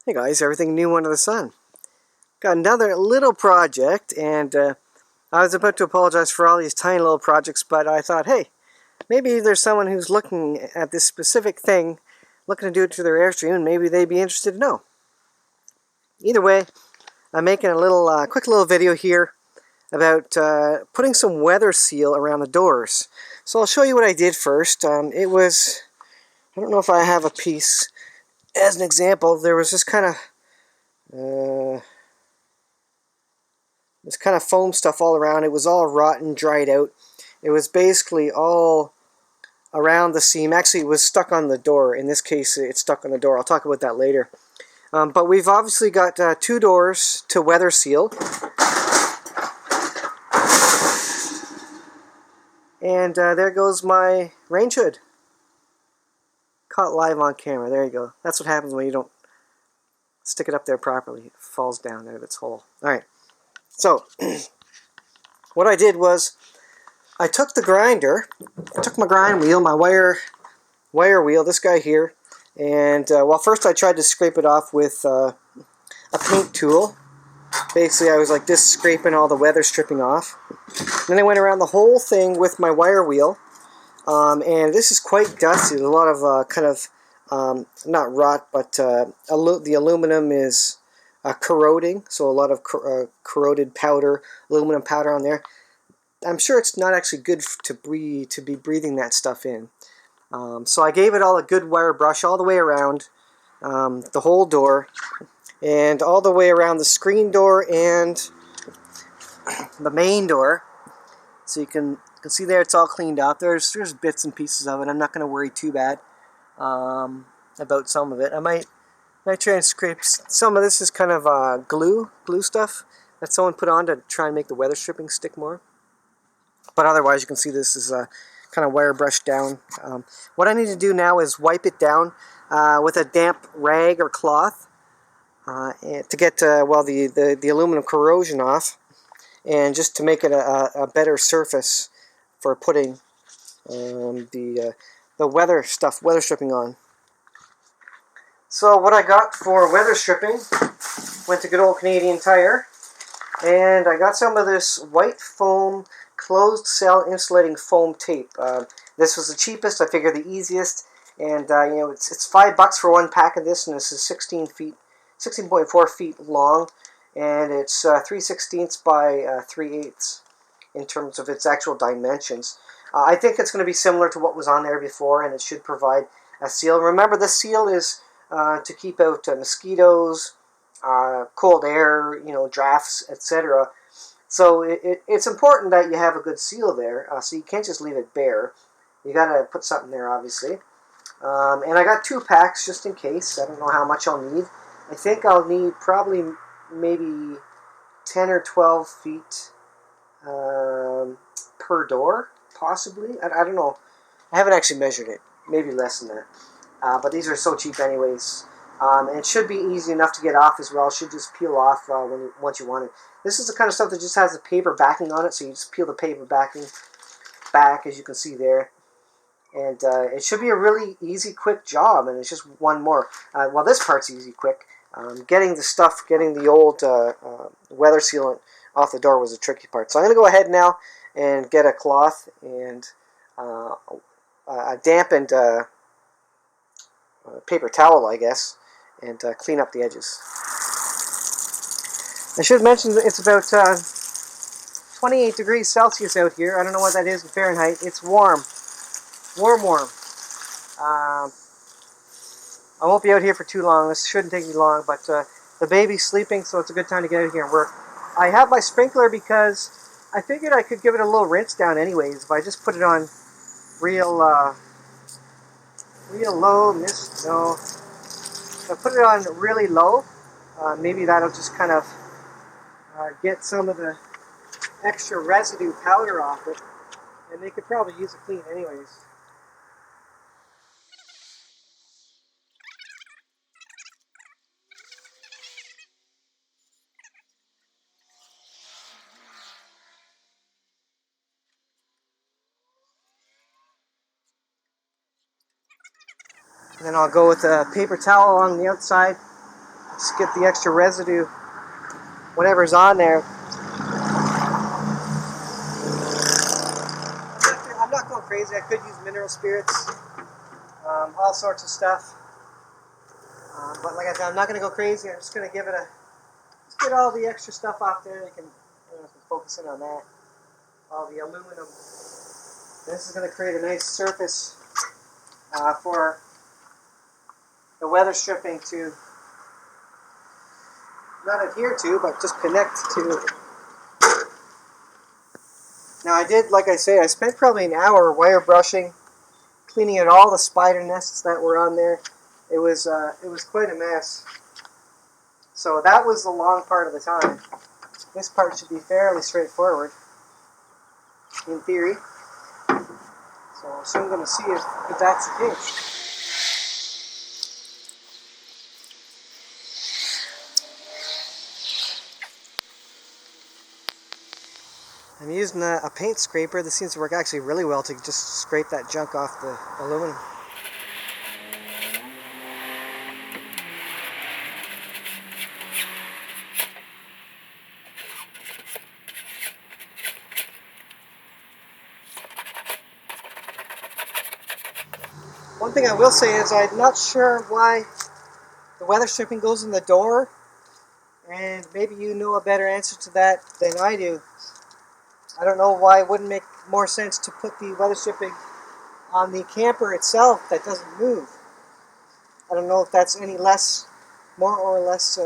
Hey guys, everything new under the sun. Got another little project, and I was about to apologize for all these tiny little projects, but I thought, hey, maybe there's someone who's looking at this specific thing, looking to do it to their Airstream, and maybe they'd be interested to know. Either way, I'm making a little quick little video here about putting some weather seal around the doors. So I'll show you what I did first. It was, I don't know if I have a piece as an example. There was uh, this kind of foam stuff all around. It was all rotten, dried out. It was basically all around the seam. Actually, it was stuck on the door. In this case, it's stuck on the door. I'll talk about that later. But we've obviously got two doors to weather seal. And there goes my range hood. Caught live on camera. There you go. That's what happens when you don't stick it up there properly. It falls down out of its hole. Alright. So, what I did was, I took the grinder, I took my grind wheel, my wire wheel, this guy here, and well, first I tried to scrape it off with a paint tool. Basically, I was like this, scraping all the weather stripping off. Then I went around the whole thing with my wire wheel, and this is quite dusty. There's a lot of not rot, but the aluminum is corroding, so a lot of corroded powder, aluminum powder on there. I'm sure it's not actually good to be breathing that stuff in. So I gave it all a good wire brush all the way around the whole door, and all the way around the screen door and the main door. So you can see there it's all cleaned up. There's bits and pieces of it. I'm not going to worry too bad about some of it. I might try and scrape some of this. Is kind of glue stuff that someone put on to try and make the weather stripping stick more. But otherwise, you can see this is kind of wire brushed down. What I need to do now is wipe it down with a damp rag or cloth to get well the aluminum corrosion off, and just to make it a better surface for putting the weather stripping on. So what I got for weather stripping, went to good old Canadian Tire, and I got some of this white foam closed cell insulating foam tape. This was the cheapest. I figured the easiest, and you know, it's $5 for one pack of this, and this is 16.4 feet long, and it's 3/16 by 3/8 in terms of its actual dimensions. I think it's going to be similar to what was on there before, and it should provide a seal. Remember, the seal is to keep out mosquitoes, cold air, you know, drafts, etc. So it's important that you have a good seal there. So you can't just leave it bare. You got to put something there, obviously. And I got 2 packs just in case. I don't know how much I'll need. I think I'll need probably maybe 10 or 12 feet per door, possibly. I don't know. I haven't actually measured it. Maybe less than that. But these are so cheap anyways. And it should be easy enough to get off as well. It should just peel off once you want it. This is the kind of stuff that just has the paper backing on it, so you just peel the paper backing back, as you can see there. And it should be a really easy, quick job, and it's just one more. Well, this part's easy, quick. Getting the old weather sealant off the door was a tricky part. So I'm going to go ahead now and get a cloth and a dampened paper towel, I guess, and clean up the edges. I should mention that it's about 28 degrees Celsius out here. I don't know what that is in Fahrenheit. It's warm. Warm. I won't be out here for too long. This shouldn't take me long, but the baby's sleeping, so it's a good time to get out here and work. I have my sprinkler because I figured I could give it a little rinse down anyways if I just put it on real low. No. If I put it on really low, maybe that'll just kind of get some of the extra residue powder off it, and they could probably use it clean anyways. And then I'll go with a paper towel along the outside, Just get the extra residue, whatever's on there. I'm not going crazy. I could use mineral spirits, all sorts of stuff. But like I said, I'm not going to go crazy. I'm just going to give it a, just get all the extra stuff off there. You can focus in on that. All the aluminum. This is going to create a nice surface for the weather stripping to not adhere to, but just connect to. Now I did, like I say, I spent probably an hour wire brushing, cleaning out all the spider nests that were on there. It was quite a mess. So that was the long part of the time. This part should be fairly straightforward, in theory. So soon I'm going to see if that's the case. I'm using a paint scraper. This seems to work actually really well to just scrape that junk off the aluminum. One thing I will say is I'm not sure why the weather stripping goes in the door, and maybe you know a better answer to that than I do. I don't know why it wouldn't make more sense to put the weather stripping on the camper itself that doesn't move. I don't know if that's any less, more or less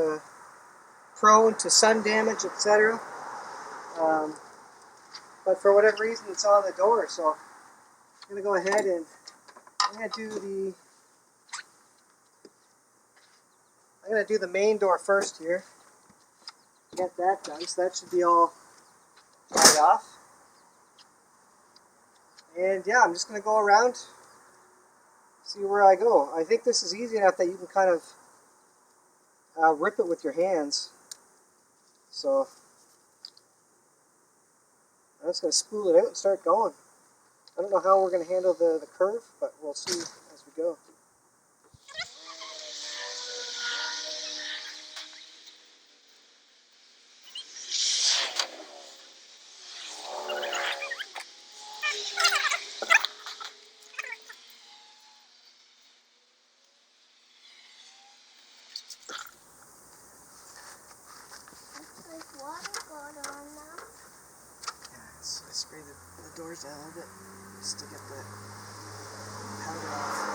prone to sun damage, etc. But for whatever reason, it's on the door, so I'm going to go ahead and I'm going to do the main door first here. Get that done, so that should be all dried off. And yeah, I'm just going to go around, see where I go. I think this is easy enough that you can kind of rip it with your hands. So I'm just going to spool it out and start going. I don't know how we're going to handle the curve, but we'll see as we go. So I spray the doors down a little bit just to get the powder off.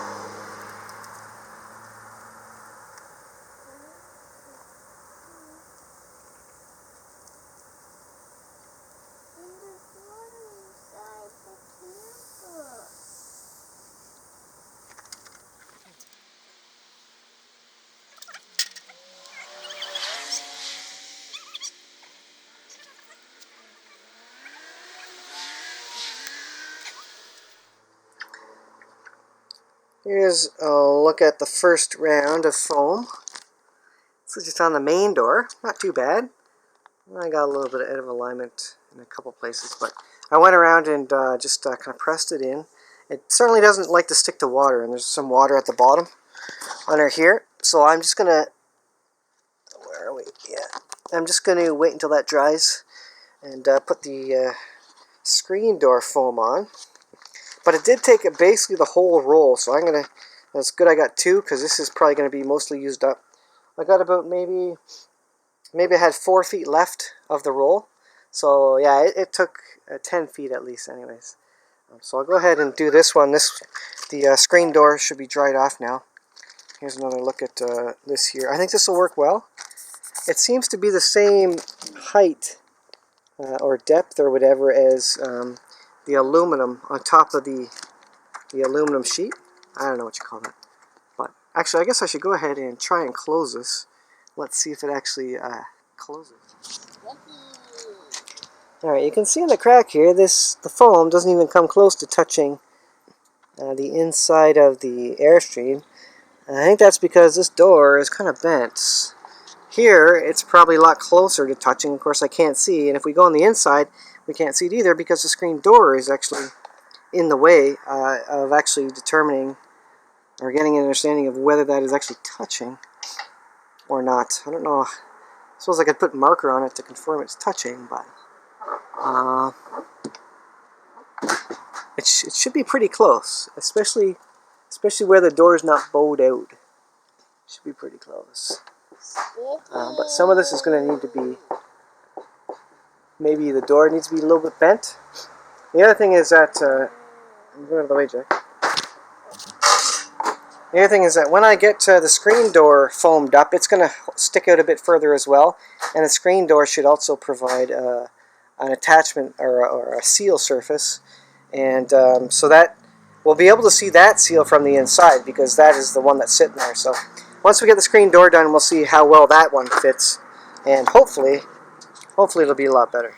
Here's a look at the first round of foam. So just on the main door, not too bad. I got a little bit out of alignment in a couple places, but I went around and just kind of pressed it in. It certainly doesn't like to stick to water, and there's some water at the bottom under here. So I'm just gonna, where are we? Yeah, I'm just gonna wait until that dries and put the screen door foam on. But it did take basically the whole roll, so I'm gonna. That's good. I got two because this is probably gonna be mostly used up. I got about maybe I had 4 feet left of the roll, so yeah, it took 10 feet at least, anyways. So I'll go ahead and do this one. The screen door should be dried off now. Here's another look at this here. I think this will work well. It seems to be the same height or depth or whatever as the aluminum on top of the aluminum sheet. I don't know what you call that. But actually, I guess I should go ahead and try and close this. Let's see if it actually closes. Alright, you can see in the crack here, the foam doesn't even come close to touching the inside of the Airstream. And I think that's because this door is kind of bent. Here, it's probably a lot closer to touching. Of course, I can't see. And if we go on the inside, we can't see it either because the screen door is actually in the way of actually determining or getting an understanding of whether that is actually touching. or not. I don't know. I suppose I could put marker on it to confirm it's touching, but it should be pretty close, especially where the door is not bowed out. It should be pretty close. But some of this is going to need to be, maybe the door needs to be a little bit bent. The other thing is that, I'm going out of the way, Jack. The other thing is that when I get the screen door foamed up, it's going to stick out a bit further as well. And the screen door should also provide an attachment or a seal surface. And so that we'll be able to see that seal from the inside, because that is the one that's sitting there. So once we get the screen door done, we'll see how well that one fits. And hopefully it'll be a lot better.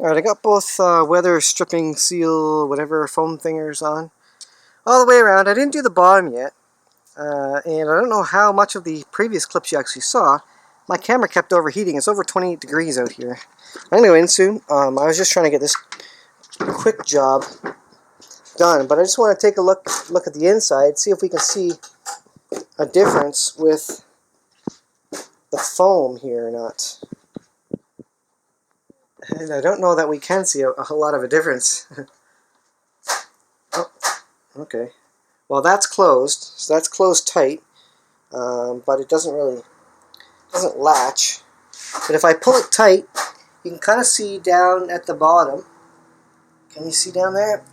Alright, I got both weather stripping seal, whatever, foam thingers on. All the way around. I didn't do the bottom yet. And I don't know how much of the previous clips you actually saw. My camera kept overheating. It's over 28 degrees out here. I'm going to go in soon. I was just trying to get this quick job done. But I just want to take a look at the inside, see if we can see a difference with the foam here or not. And I don't know that we can see a whole lot of a difference. Oh, okay. Well, that's closed, so that's closed tight, but it doesn't latch. But if I pull it tight, you can kind of see down at the bottom. Can you see down there?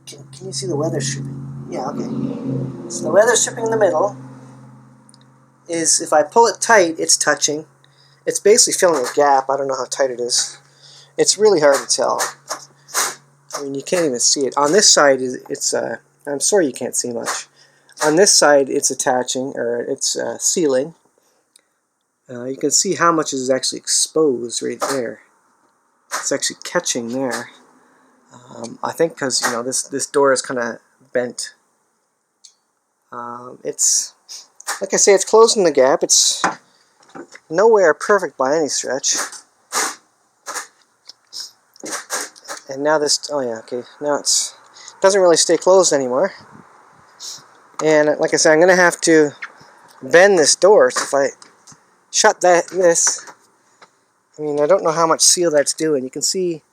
Can you see the weather stripping? Yeah, okay. So the weather stripping in the middle is, if I pull it tight, it's touching. It's basically filling a gap. I don't know how tight it is. It's really hard to tell. I mean, you can't even see it. On this side, it's I'm sorry you can't see much. On this side, it's attaching, or it's sealing. You can see how much is actually exposed right there. It's actually catching there. I think because, you know, this door is kind of bent. It's, like I say, it's closing the gap. It's nowhere perfect by any stretch. And now this, oh yeah, okay, now it doesn't really stay closed anymore. And like I said, I'm going to have to bend this door. So if I shut this, I mean, I don't know how much seal that's doing. You can see,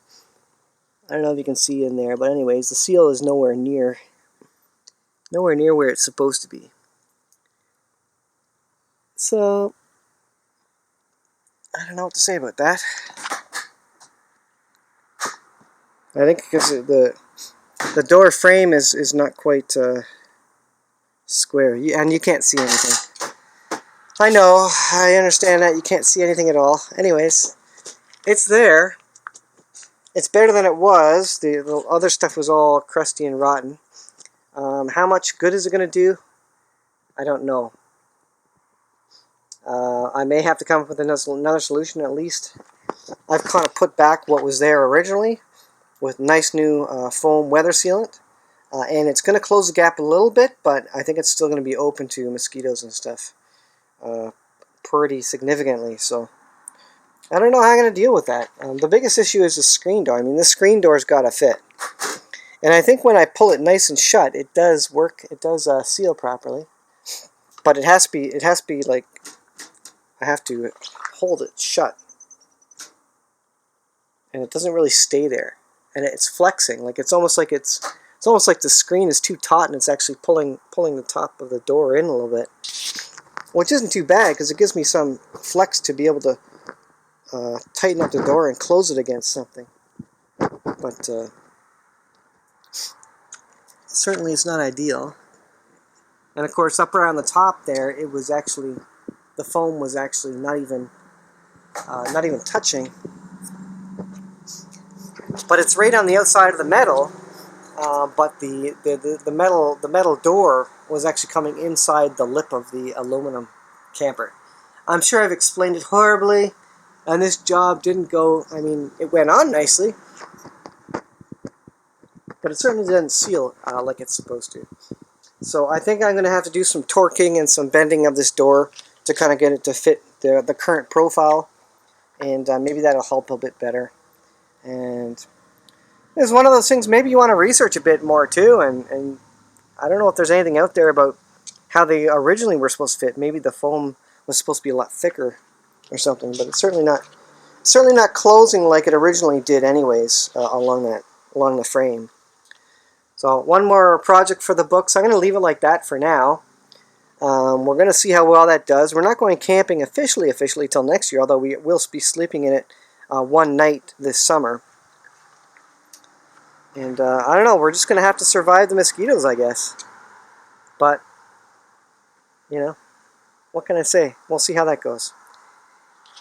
I don't know if you can see in there, but anyways, the seal is nowhere near where it's supposed to be. So, I don't know what to say about that. I think because the door frame is not quite square, and you can't see anything. I know, I understand that you can't see anything at all. Anyways, it's there. It's better than it was. The other stuff was all crusty and rotten. How much good is it going to do? I don't know. I may have to come up with another solution at least. I've kind of put back what was there originally with nice new foam weather sealant. And it's going to close the gap a little bit, but I think it's still going to be open to mosquitoes and stuff pretty significantly. So I don't know how I'm going to deal with that. The biggest issue is the screen door. I mean, this screen door's got to fit. And I think when I pull it nice and shut, it does work. It does seal properly. But it has to be like, I have to hold it shut. And it doesn't really stay there. And it's flexing. Like it's almost like the screen is too taut and it's actually pulling the top of the door in a little bit. Which isn't too bad because it gives me some flex to be able to tighten up the door and close it against something. but certainly it's not ideal. And of course, up around the top there, it was actually, the foam was actually not even touching. But it's right on the outside of the metal. But the metal door was actually coming inside the lip of the aluminum camper. I'm sure I've explained it horribly, and this job didn't go, I mean, it went on nicely, but it certainly didn't seal like it's supposed to. So I think I'm going to have to do some torquing and some bending of this door to kind of get it to fit the current profile, and maybe that'll help a bit better. And it's one of those things, maybe you want to research a bit more too, and I don't know if there's anything out there about how they originally were supposed to fit. Maybe the foam was supposed to be a lot thicker or something, but it's certainly not closing like it originally did anyways along the frame. So one more project for the books. I'm going to leave it like that for now. We're going to see how well that does. We're not going camping officially till next year, although we will be sleeping in it one night this summer. And I don't know, we're just going to have to survive the mosquitoes, I guess. But, you know, what can I say? We'll see how that goes.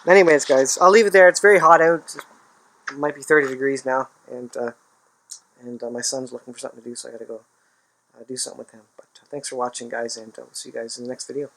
Anyways, guys, I'll leave it there. It's very hot out. It might be 30 degrees now. And my son's looking for something to do, so I got to go do something with him. But thanks for watching, guys, and we'll see you guys in the next video.